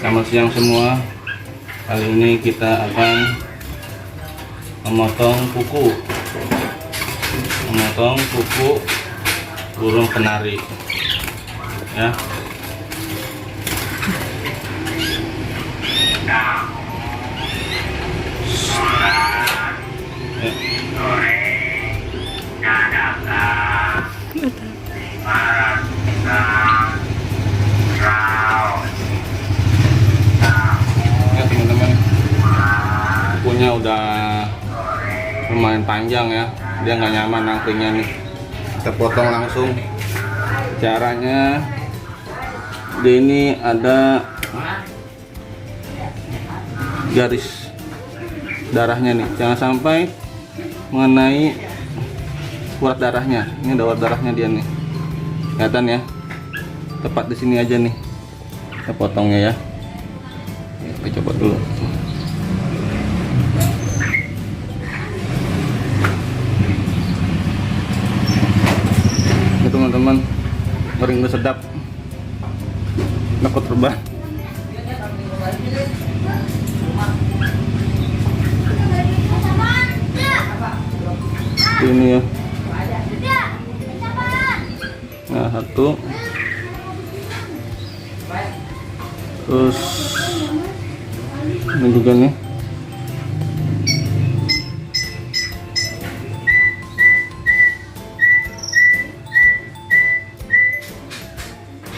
Selamat siang semua. Kali ini kita akan memotong kuku burung kenari ya. Ya teman-teman, kukunya udah lumayan panjang ya, dia nggak nyaman nangkringnya nih. Kita potong langsung. Caranya di ini ada garis darahnya nih, jangan sampai mengenai urat darahnya. Ini ada urat darahnya dia nih, kelihatan ya, tepat di sini aja nih. Kita potongnya ya. Kita coba dulu. Ini teman-teman, ngering udah sedap, takut terbang. Ini ya. Nah, satu. Terus ini juga nih.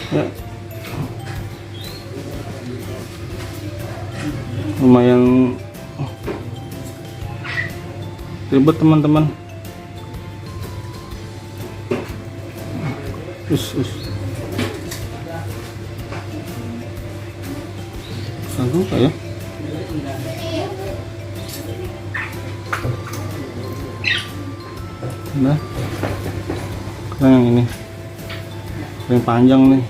Ya. Lumayan ribet teman-teman. Sanggup ya. Nah, sekarang yang ini yang panjang nih.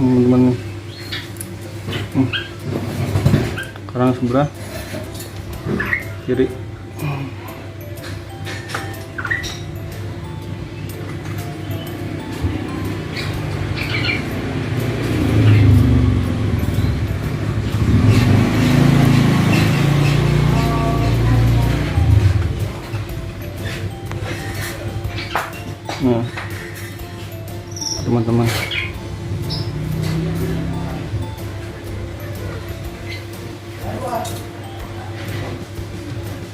Teman-teman nih. Sekarang sebelah kiri. Nah, teman-teman,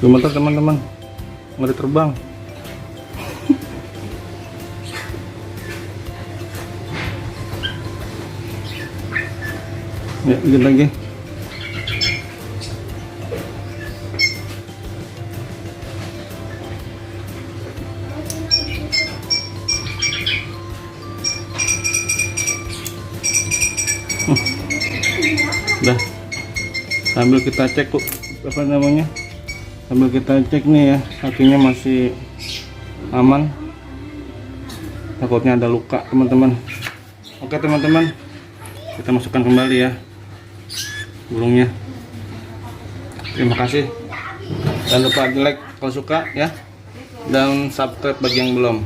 gemeter teman-teman, ngeri terbang. Ya, dikit lagi. Udah, sambil kita cek apa namanya, sambil kita cek nih ya, kakinya masih aman, takutnya ada luka teman-teman. Oke teman-teman, kita masukkan kembali ya burungnya. Terima kasih, jangan lupa di like kalau suka ya, dan subscribe bagi yang belum.